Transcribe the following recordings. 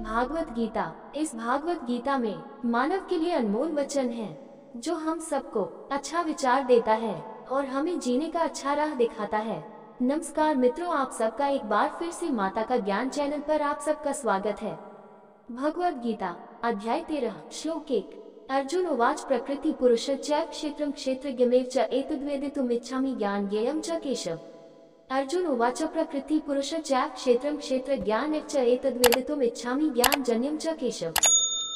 भागवत गीता। इस भागवत गीता में मानव के लिए अनमोल वचन है जो हम सबको अच्छा विचार देता है और हमें जीने का अच्छा राह दिखाता है। नमस्कार मित्रों, आप सबका एक बार फिर से माता का ज्ञान चैनल पर आप सबका स्वागत है। भगवत गीता अध्याय 13 श्लोक 1। अर्जुन उवाच प्रकृति पुरुष च क्षेत्रं क्षेत्रज्ञमेव च एतद्वेदितुमिच्छामि ज्ञान ज्ञेयं च केशव। अर्जुन उवाच प्रकृति पुरुष च क्षेत्रं क्षेत्रज्ञानमेव च एतद्वेदितुमिच्छामि ज्ञान जन्यं च केशव।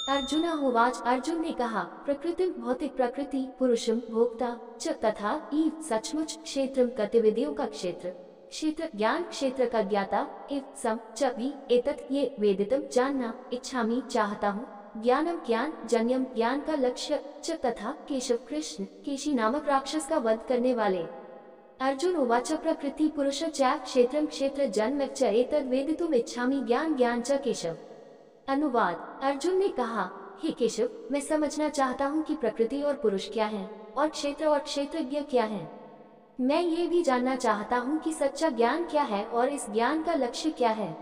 अर्जुन उवाच अर्जुन ने कहा, प्रकृति भौतिक प्रकृति, पुरुषम भोक्ता च तथा ई सचमुच, क्षेत्रम गतिविधियों का क्षेत्र, क्षेत्र ज्ञान क्षेत्र का ज्ञाता, इव सम च भी एतत् ये वेदितम जानना, इच्छामि चाहता हूँ, ज्ञानम ज्ञान जन्यम ज्ञान का लक्ष्य, च तथा केशव कृष्ण केशी नामक राक्षस का वध करने वाले। अर्जुन उवाच प्रकृति पुरुष च क्षेत्रम क्षेत्र जन्म च एतद्वेदितुम इच्छामि ज्ञान ज्ञान च केशव। अनुवाद। अर्जुन ने कहा, हे केशव, मैं समझना चाहता हूँ कि प्रकृति और पुरुष क्या है और क्षेत्रज्ञ क्या है। मैं ये भी जानना चाहता हूँ कि सच्चा ज्ञान क्या है और इस ज्ञान का लक्ष्य क्या है।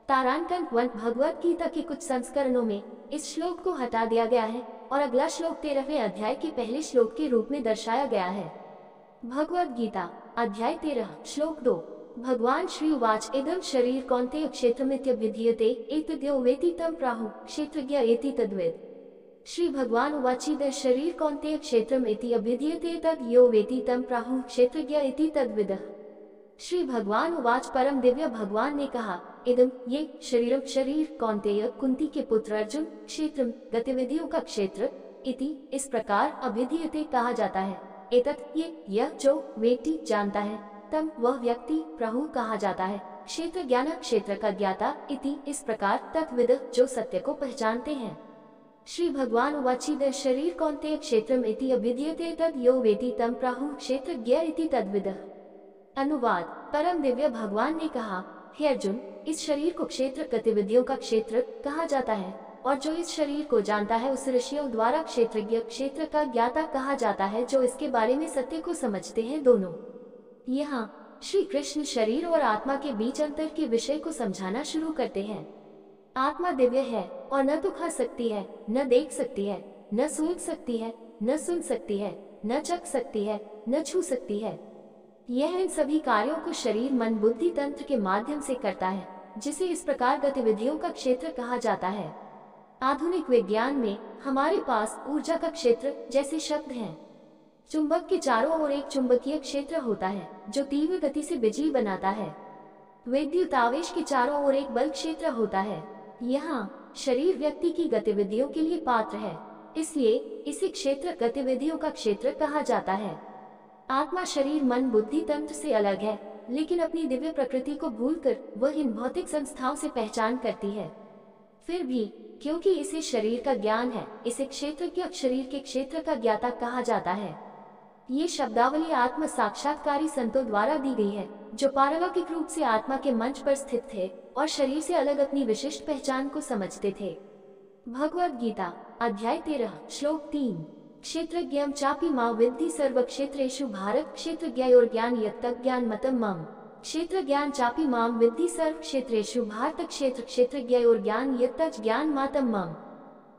तारांकन 1 भगवत गीता के कुछ संस्करणों में इस श्लोक को हटा दिया गया है और अगला श्लोक 13वें अध्याय के पहले श्लोक के रूप में दर्शाया गया है। भगवत गीता अध्याय 13 श्लोक 2। भगवान श्री उवाच इदं शरीर कौन्तेय क्षेत्रमित्यभिधीयते एतद्यो वेति तं प्राहुः क्षेत्रज्ञ एति तद्वेद। श्री भगवान उवाचिद शरीर कौन्तेय क्षेत्रम इति अभिधीयते तद् यो वेति तं प्राहुः क्षेत्रज्ञ इति तद्विदः। श्री भगवान उवाच परम दिव्य भगवान ने कहा, इदम ये शरीरम शरीर कौन्तेय कुंती के पुत्र अर्जुन, क्षेत्रम गतिविधियों का क्षेत्र, इति इस प्रकार अभिधीयते कहा जाता है, एतत् ये यह जो वेति जानता है, तम वह व्यक्ति प्रहु कहा जाता है, क्षेत्र ज्ञान क्षेत्र का ज्ञाता, इति इस प्रकार तत्विद जो सत्य को पहचानते हैं। श्री भगवान उवाचिद शरीर कौन्तेय क्षेत्रम इति अभिधीयते तद् यो वेति तम प्राहुः क्षेत्रज्ञ इति तद्विदः। अनुवाद। परम दिव्य भगवान ने कहा, हे अर्जुन, इस शरीर को क्षेत्र गतिविधियों का क्षेत्र कहा जाता है और जो इस शरीर को जानता है उस ऋषियों द्वारा क्षेत्रज्ञ क्षेत्र का ज्ञाता कहा जाता है जो इसके बारे में सत्य को समझते हैं दोनों। यहाँ श्री कृष्ण शरीर और आत्मा के बीच अंतर के विषय को समझाना शुरू करते हैं। आत्मा दिव्य है और न तो खा सकती है, न देख सकती है, न सूंघ सकती है, न सुन सकती है, न चख सकती है, न छू सकती है। यह इन सभी कार्यों को शरीर मन बुद्धि तंत्र के माध्यम से करता है, जिसे इस प्रकार गतिविधियों का क्षेत्र कहा जाता है। आधुनिक विज्ञान में हमारे पास ऊर्जा का क्षेत्र जैसे शब्द हैं। चुंबक के चारों ओर एक चुंबकीय क्षेत्र होता है जो तीव्र गति से बिजली बनाता है। विद्युत आवेश के चारों ओर एक बल क्षेत्र होता है। यहाँ शरीर व्यक्ति की गतिविधियों के लिए पात्र है, इसलिए इसे क्षेत्र गतिविधियों का क्षेत्र कहा जाता है। आत्मा शरीर मन बुद्धि तंत्र से अलग है, लेकिन अपनी दिव्य प्रकृति को भूलकर वह इन भौतिक संस्थाओं से पहचान करती है। फिर भी क्योंकि इसे शरीर का ज्ञान है, इसे क्षेत्रज्ञ शरीर के क्षेत्र का ज्ञाता कहा जाता है। ये शब्दावली आत्म साक्षात्कारी संतों द्वारा दी गई है जो पारलौकिक रूप से आत्मा के मंच पर स्थित थे और शरीर से अलग अपनी विशिष्ट पहचान को समझते थे। भगवत गीता अध्याय 13 श्लोक 3। क्षेत्रज्ञं चापि मां विद्धि सर्वक्षेत्रेषु भारत क्षेत्रज्ञयोर्ज्ञान यत्तज्ज्ञान मतम मम। क्षेत्र ज्ञान चापि मां विद्धि सर्व क्षेत्रेषु भारत क्षेत्रज्ञयोर्ज्ञान यत्तज्ज्ञान मातम मम।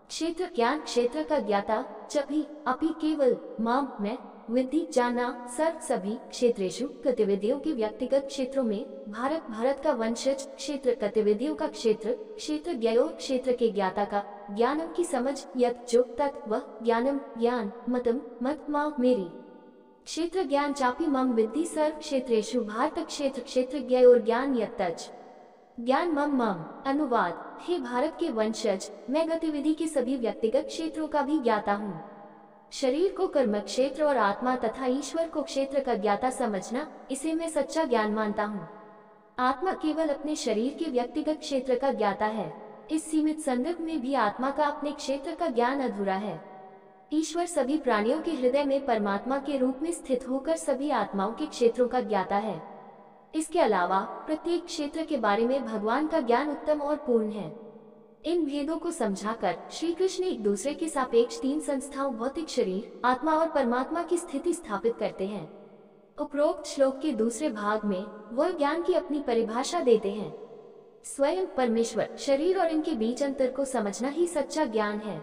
क्षेत्र ज्ञान क्षेत्र का ज्ञाता च भी अपि केवल मां मैं विद्धि जानना सर्व सभी क्षेत्रेषु गतिविधियों के व्यक्तिगत क्षेत्रों में भारत का वंशज क्षेत्र गतिविधियों का क्षेत्र क्षेत्रज्ञयोर क्षेत्र के ज्ञाता का ज्ञानम की समझ यत जो तत् वह ज्ञानम ज्ञान मतम मत मां मेरी। क्षेत्र ज्ञान चापि मम विद्धि सर्व क्षेत्रेषु भारत क्षेत्रज्ञयोर ज्ञान यत्तज ज्ञान मम मम। अनुवाद। हे भारत के वंशज, मैं गतिविधि के सभी व्यक्तिगत क्षेत्रों का भी ज्ञाता हूँ। शरीर को कर्म क्षेत्र और आत्मा तथा ईश्वर को क्षेत्र का ज्ञाता समझना, इसे मैं सच्चा ज्ञान मानता हूँ। आत्मा केवल अपने शरीर के व्यक्तिगत क्षेत्र का ज्ञाता है। इस सीमित संदर्भ में भी आत्मा का अपने क्षेत्र का ज्ञान अधूरा है। ईश्वर सभी प्राणियों के हृदय में परमात्मा के रूप में स्थित होकर सभी आत्माओं के क्षेत्रों का ज्ञाता है। इसके अलावा प्रत्येक क्षेत्र के बारे में भगवान का ज्ञान उत्तम और पूर्ण है। इन भेदों को समझाकर श्री कृष्ण एक दूसरे के सापेक्ष तीन संस्थाओं भौतिक शरीर, आत्मा और परमात्मा की स्थिति स्थापित करते हैं। उपरोक्त श्लोक के दूसरे भाग में वह ज्ञान की अपनी परिभाषा देते हैं। स्वयं परमेश्वर, शरीर और इनके बीच अंतर को समझना ही सच्चा ज्ञान है।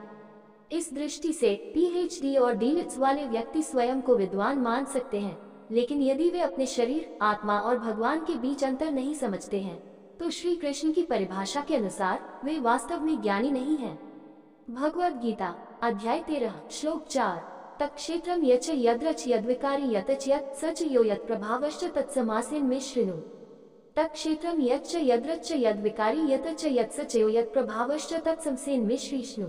इस दृष्टि से पीएचडी और डीलिट्स वाले व्यक्ति स्वयं को विद्वान मान सकते हैं, लेकिन यदि वे अपने शरीर, आत्मा और भगवान के बीच अंतर नहीं समझते हैं, तो श्री कृष्ण की परिभाषा के अनुसार वे वास्तव में ज्ञानी नहीं हैं। भगवद गीता अध्याय 13 श्लोक 4 तत्क्षेत्रम यच्च यद्रच यद्विकारी यतच यत् सच यो यत् प्रभावश्च तत्समासेन में शृणु। तत्क्षेत्रम यच्च यद्रच यद्विकारी यतच यत् सच यो यत् प्रभावश्च तत्समसेन में श्रीष्णु।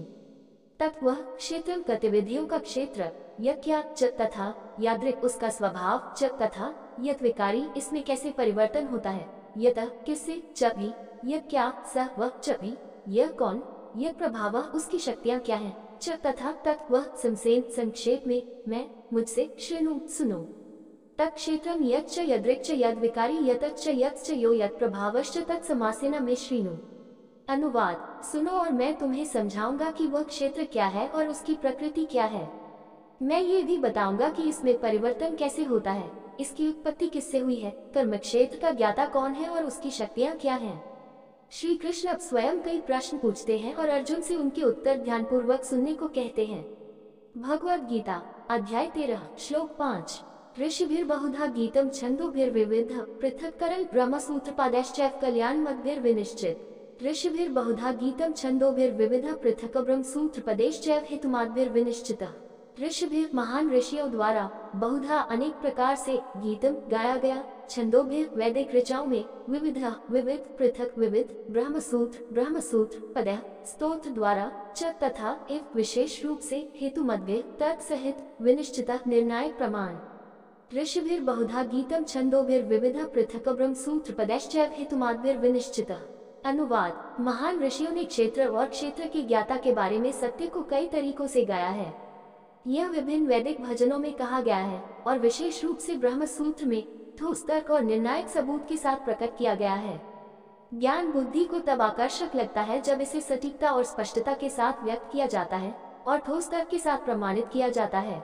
तत् वह क्षेत्र गतिविधियों का क्षेत्र, यज्ञ च तथा यादृक उसका स्वभाव, च तथा यत् विकारी इसमें कैसे परिवर्तन होता है, यतः किससे, च भी, यह क्या, स वह, च भी यह कौन, यह प्रभाव उसकी शक्तियाँ क्या हैं, च तथा तत् वह समसेन संक्षेप में मैं, मुझसे, शृणु सुनो। तत्क्षेत्रम यच्च यदृक्च यद्विकारी यतच्च यत्च यो यत् प्रभावश्च तत्समासेन में श्रीणु। अनुवाद, सुनो और मैं तुम्हें समझाऊंगा कि वह क्षेत्र क्या है और उसकी प्रकृति क्या है। मैं ये भी बताऊंगा कि इसमें परिवर्तन कैसे होता है, इसकी उत्पत्ति किससे हुई है, कर्म क्षेत्र का ज्ञाता कौन है और उसकी शक्तियाँ क्या हैं। श्री कृष्ण अब स्वयं कई प्रश्न पूछते हैं और अर्जुन से उनके उत्तर ध्यानपूर्वक सुनने को कहते हैं। भगवद गीता अध्याय 13 श्लोक 5 ऋषिभिर्बहुधा गीतम छंदोभिर्विविध पृथक्करण ब्रह्मसूत्रपादैश्चैव कल्याणमद्भिर्विनिश्चित। ऋषिभिर्बहुधा गीतम छंदोभिर्विविध पृथक् ब्रह्मसूत्रपदैश्चैव हेतुमद्भिर्विनिश्चितः। ऋषिभिर महान ऋषियों द्वारा, बहुधा अनेक प्रकार से, गीतम गाया गया, छंदोभिर वैदिक ऋचाओं में, विविध विविध पृथक विविध, ब्रह्मसूत्र पदः स्तोत्र द्वारा, च तथा एव विशेष रूप से, हेतु मध्य तत्सहित, विनिश्चितः निर्णायक प्रमाण। ऋषिभिर बहुधा गीतम छंदोभिर विविध पृथक ब्रह्मसूत्र पदैश्चैव हेतुमद्भिर् विनिश्चितः। अनुवाद, महान ऋषियों ने क्षेत्र और क्षेत्र के ज्ञाता के बारे में सत्य को कई तरीकों से गाया है। यह विभिन्न वैदिक भजनों में कहा गया है और विशेष रूप से ब्रह्मसूत्र में ठोस तर्क और निर्णायक सबूत के साथ प्रकट किया गया है। ज्ञान बुद्धि को तब आकर्षक लगता है जब इसे सटीकता और स्पष्टता के साथ व्यक्त किया जाता है और ठोस तर्क के साथ प्रमाणित किया जाता है।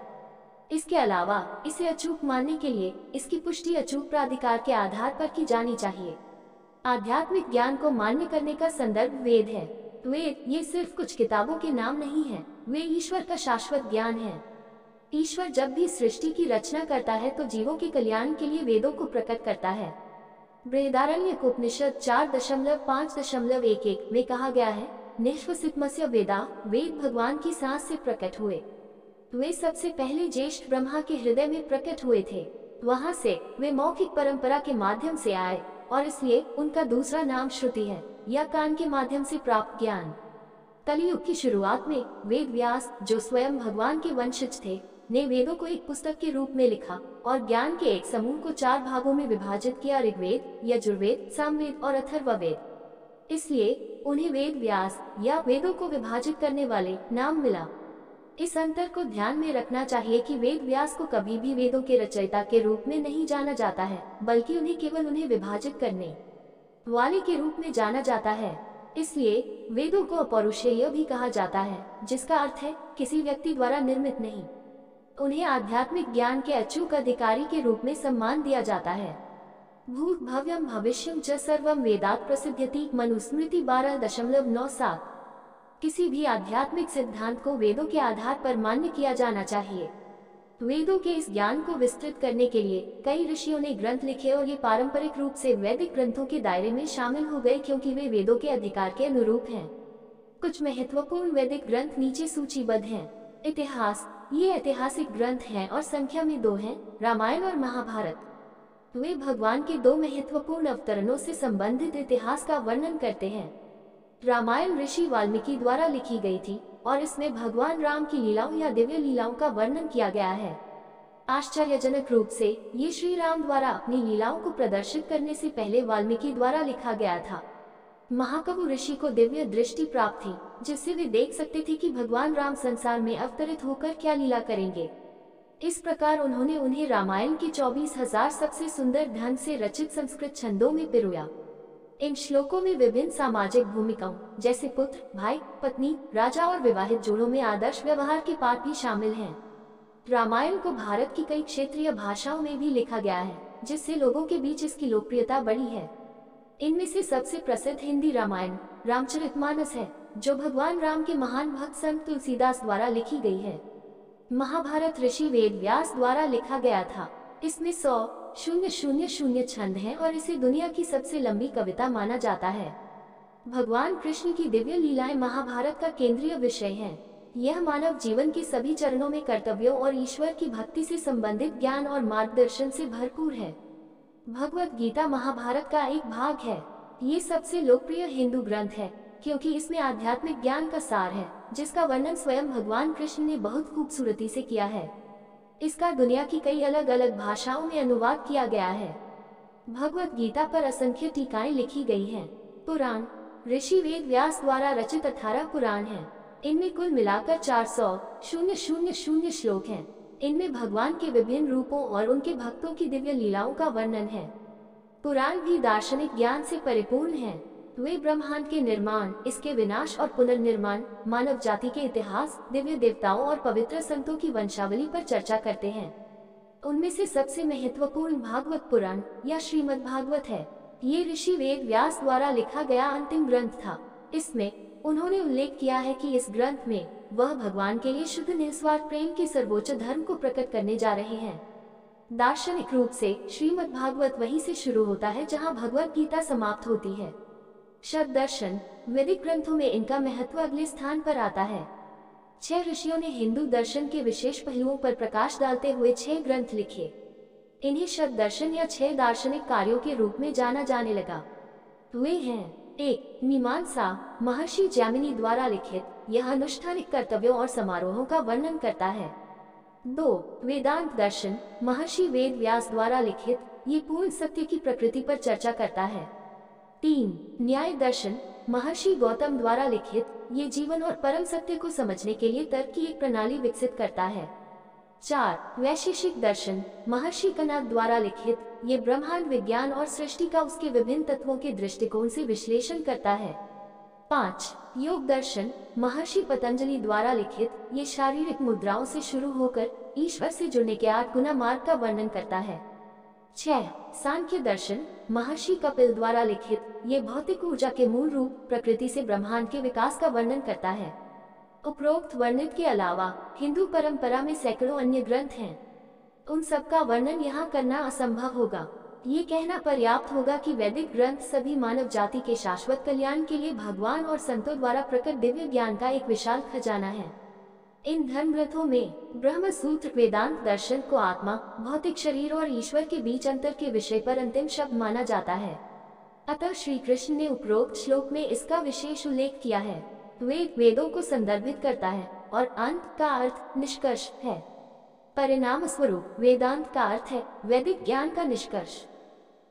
इसके अलावा इसे अचूक मानने के लिए इसकी पुष्टि अचूक प्राधिकार के आधार पर की जानी चाहिए। आध्यात्मिक ज्ञान को मान्य करने का संदर्भ वेद है। वेद ये सिर्फ कुछ किताबों के नाम नहीं है, वे ईश्वर का शाश्वत ज्ञान है। ईश्वर जब भी सृष्टि की रचना करता है तो जीवों के कल्याण के लिए वेदों को प्रकट करता है। बृहदारण्यक उपनिषद 4.5.11 में कहा गया है, निःश्वसितमस्य वेदा, वेद भगवान की सांस से प्रकट हुए। वे सबसे पहले ज्येष्ठ ब्रह्मा के हृदय में प्रकट हुए थे। वहां से वे मौखिक परंपरा के माध्यम से आए और इसलिए उनका दूसरा नाम श्रुति है या कान के माध्यम से प्राप्त ज्ञान। कलियुग की शुरुआत में वेद व्यास, जो स्वयं भगवान के वंशज थे, ने वेदों को एक पुस्तक के रूप में लिखा और ज्ञान के एक समूह को 4 भागों में विभाजित किया, ऋग्वेद, यजुर्वेद, सामवेद और अथर्ववेद। इसलिए उन्हें वेद व्यास या वेदों को विभाजित करने वाले नाम मिला। इस अंतर को ध्यान में रखना चाहिए कि वेद व्यास को कभी भी वेदों के रचयिता के रूप में नहीं जाना जाता है, बल्कि उन्हें केवल उन्हें विभाजित करने वाले के रूप में जाना जाता है। इसलिए वेदों को अपौरुषेय भी कहा जाता है, जिसका अर्थ है किसी व्यक्ति द्वारा निर्मित नहीं। उन्हें आध्यात्मिक ज्ञान के अचूक अधिकारी के रूप में सम्मान दिया जाता है। भूत भव्यम भविष्यम च सर्वम वेदात् प्रसिद्ध्यति मनुस्मृति 12.97। किसी भी आध्यात्मिक सिद्धांत को वेदों के आधार पर मान्य किया जाना चाहिए। वेदों के इस ज्ञान को विस्तृत करने के लिए कई ऋषियों ने ग्रंथ लिखे और ये पारंपरिक रूप से वैदिक ग्रंथों के दायरे में शामिल हो गए क्योंकि वे वेदों के अधिकार के अनुरूप हैं। कुछ महत्वपूर्ण वैदिक ग्रंथ नीचे सूचीबद्ध हैं। इतिहास, ये ऐतिहासिक ग्रंथ हैं और संख्या में 2 हैं, रामायण और महाभारत। वे भगवान के 2 महत्वपूर्ण अवतरणों से संबंधित इतिहास का वर्णन करते हैं। रामायण ऋषि वाल्मीकि द्वारा लिखी गई थी और इसमें भगवान राम की लीलाओं या दिव्य लीलाओं का वर्णन किया गया है। आश्चर्यजनक रूप से ये श्री राम द्वारा अपनी लीलाओं को प्रदर्शित करने से पहले वाल्मीकि द्वारा लिखा गया था। महाकवि ऋषि को दिव्य दृष्टि प्राप्त थी, जिससे वे देख सकते थे कि भगवान राम संसार में अवतरित होकर क्या लीला करेंगे। इस प्रकार उन्होंने उन्हें रामायण के 24,000 सबसे सुंदर ढंग से रचित संस्कृत छंदों में पिरोया। इन श्लोकों में विभिन्न सामाजिक भूमिकाओं जैसे पुत्र, भाई, पत्नी, राजा और विवाहित जोड़ों में आदर्श व्यवहार के पाठ भी शामिल हैं। रामायण को भारत की कई क्षेत्रीय भाषाओं में भी लिखा गया है, जिससे लोगों के बीच इसकी लोकप्रियता बढ़ी है। इनमें से सबसे प्रसिद्ध हिंदी रामायण रामचरितमानस है, जो भगवान राम के महान भक्त संत तुलसीदास द्वारा लिखी गई है। महाभारत ऋषि वेद व्यास द्वारा लिखा गया था। इसमें 100,000 छंद हैं और इसे दुनिया की सबसे लंबी कविता माना जाता है। भगवान कृष्ण की दिव्य लीलाएं महाभारत का केंद्रीय विषय हैं। यह मानव जीवन के सभी चरणों में कर्तव्यों और ईश्वर की भक्ति से संबंधित ज्ञान और मार्गदर्शन से भरपूर है। भगवत गीता महाभारत का एक भाग है। ये सबसे लोकप्रिय हिंदू ग्रंथ है क्योंकि इसमें आध्यात्मिक ज्ञान का सार है, जिसका वर्णन स्वयं भगवान कृष्ण ने बहुत खूबसूरती से किया है। इसका दुनिया की कई अलग अलग भाषाओं में अनुवाद किया गया है। भगवत गीता पर असंख्य टीकाएं लिखी गई हैं। पुराण ऋषि वेद व्यास द्वारा रचित 18 पुराण हैं। इनमें कुल मिलाकर 400,000 श्लोक हैं। इनमें भगवान के विभिन्न रूपों और उनके भक्तों की दिव्य लीलाओं का वर्णन है। पुराण भी दार्शनिक ज्ञान से परिपूर्ण हैं। वे ब्रह्मांड के निर्माण, इसके विनाश और पुनर्निर्माण, मानव जाति के इतिहास, दिव्य देवताओं और पवित्र संतों की वंशावली पर चर्चा करते हैं। उनमें से सबसे महत्वपूर्ण भागवत पुराण या श्रीमद् भागवत है। ये ऋषि वेद व्यास द्वारा लिखा गया अंतिम ग्रंथ था। इसमें उन्होंने उल्लेख किया है कि इस ग्रंथ में वह भगवान के लिए शुद्ध निस्वार्थ प्रेम के सर्वोच्च धर्म को प्रकट करने जा रहे हैं। दार्शनिक रूप से श्रीमद् भागवत वहीं से शुरू होता है जहां भगवत गीता समाप्त होती है। शब्द दर्शन वैदिक ग्रंथों में इनका महत्व अगले स्थान पर आता है। 6 ऋषियों ने हिंदू दर्शन के विशेष पहलुओं पर प्रकाश डालते हुए 6 ग्रंथ लिखे। इन्हें शब्द दर्शन या 6 दार्शनिक कार्यों के रूप में जाना जाने लगा। वे हैं: 1. मीमांसा महर्षि जैमिनी द्वारा लिखित, यह अनुष्ठानिक कर्तव्यों और समारोहों का वर्णन करता है। 2. वेदांत दर्शन महर्षि वेद व्यास द्वारा लिखित, ये पूर्ण सत्य की प्रकृति पर चर्चा करता है। 3. न्याय दर्शन महर्षि गौतम द्वारा लिखित, ये जीवन और परम सत्य को समझने के लिए तर्क की एक प्रणाली विकसित करता है। 4. वैशेषिक दर्शन महर्षि कनाद द्वारा लिखित, ये ब्रह्मांड विज्ञान और सृष्टि का उसके विभिन्न तत्वों के दृष्टिकोण से विश्लेषण करता है। 5. योग दर्शन महर्षि पतंजलि द्वारा लिखित, ये शारीरिक मुद्राओं से शुरू होकर ईश्वर से जुड़ने के 8 गुना मार्ग का वर्णन करता है। 6. सांख्य दर्शन महर्षि कपिल द्वारा लिखित, ये भौतिक ऊर्जा के मूल रूप प्रकृति से ब्रह्मांड के विकास का वर्णन करता है। उपरोक्त वर्णित के अलावा हिंदू परंपरा में सैकड़ों अन्य ग्रंथ हैं। उन सब का वर्णन यहाँ करना असंभव होगा। ये कहना पर्याप्त होगा कि वैदिक ग्रंथ सभी मानव जाति के शाश्वत कल्याण के लिए भगवान और संतों द्वारा प्रकट दिव्य ज्ञान का एक विशाल खजाना है। इन धर्म ग्रंथों में ब्रह्म सूत्र वेदांत दर्शन को आत्मा, भौतिक शरीर और ईश्वर के बीच अंतर के विषय पर अंतिम शब्द माना जाता है। अतः श्री कृष्ण ने उपरोक्त श्लोक में इसका विशेष उल्लेख किया है। वेद वेदों को संदर्भित करता है और अंत का अर्थ निष्कर्ष है। परिणाम स्वरूप वेदांत का अर्थ है वैदिक ज्ञान का निष्कर्ष।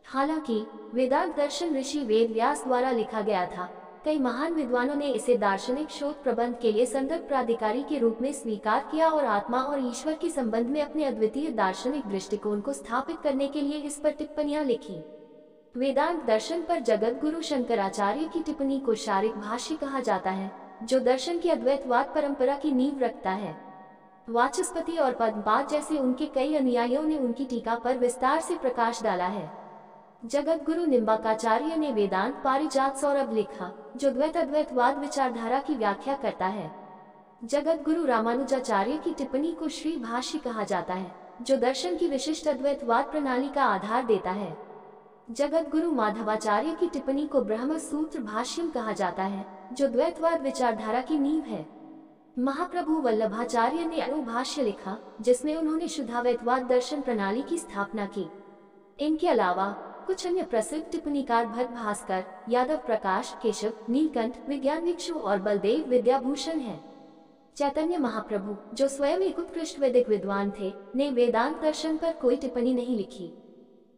हालांकि वेदांत दर्शन ऋषि वेद व्यास द्वारा लिखा गया था, कई महान विद्वानों ने इसे दार्शनिक शोध प्रबंध के लिए संदर्भ प्राधिकारी के रूप में स्वीकार किया और आत्मा और ईश्वर के संबंध में अपने अद्वितीय दार्शनिक दृष्टिकोण को स्थापित करने के लिए इस पर टिप्पणियां लिखी। वेदांत दर्शन पर जगत गुरु शंकराचार्य की टिप्पणी को शारिक भाष्य कहा जाता है, जो दर्शन की अद्वैतवाद परंपरा की नींव रखता है। वाचस्पति और पद्मपाद जैसे उनके कई अनुयायियों ने उनकी टीका पर विस्तार से प्रकाश डाला है। जगत गुरु निम्बाकाचार्य ने वेदांत पारिजात सौरभ लिखा, जो द्वैत अद्वैतवाद विचारधारा की व्याख्या करता है। जगत गुरु रामानुजाचार्य की टिप्पणी को श्री भाष्य कहा जाता है, जो दर्शन की विशिष्ट अद्वैतवाद प्रणाली का आधार देता है। जगत गुरु माधवाचार्य की टिप्पणी को ब्रह्म सूत्र भाष्यम कहा जाता है, जो द्वैतवाद विचारधारा की नींव है। महाप्रभु वल्लभाचार्य ने अनुभाष्य लिखा, जिसमें उन्होंने शुद्धाद्वैतवाद दर्शन प्रणाली की स्थापना की। इनके अलावा कुछ अन्य प्रसिद्ध टिप्पणीकार भट्ट भास्कर, यादव प्रकाश, केशव, नीलकंठ, विज्ञान भिक्षु और बलदेव विद्याभूषण हैं। चैतन्य महाप्रभु, जो स्वयं एक उत्कृष्ट वैदिक विद्वान थे, ने वेदांत दर्शन पर कोई टिप्पणी नहीं लिखी।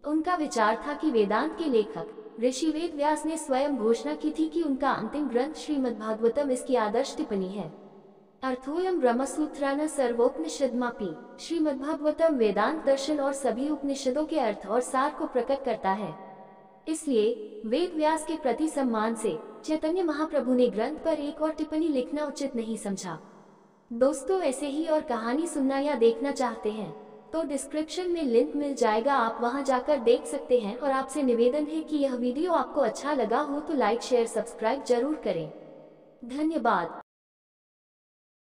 उनका विचार था कि वेदांत के लेखक ऋषि वेद व्यास ने स्वयं घोषणा की थी कि उनका अंतिम ग्रंथ श्रीमद्भागवतम इसकी आदर्श टिप्पणी है। अर्थोयम ब्रह्मसूत्रान सर्वोपनिषदमापि, श्रीमद्भागवतम वेदांत दर्शन और सभी उपनिषदों के अर्थ और सार को प्रकट करता है। इसलिए वेद व्यास के प्रति सम्मान से चैतन्य महाप्रभु ने ग्रंथ पर एक और टिप्पणी लिखना उचित नहीं समझा। दोस्तों, ऐसे ही और कहानी सुनना या देखना चाहते हैं तो डिस्क्रिप्शन में लिंक मिल जाएगा, आप वहां जाकर देख सकते हैं। और आपसे निवेदन है कि यह वीडियो आपको अच्छा लगा हो तो लाइक शेयर सब्सक्राइब जरूर करें। धन्यवाद।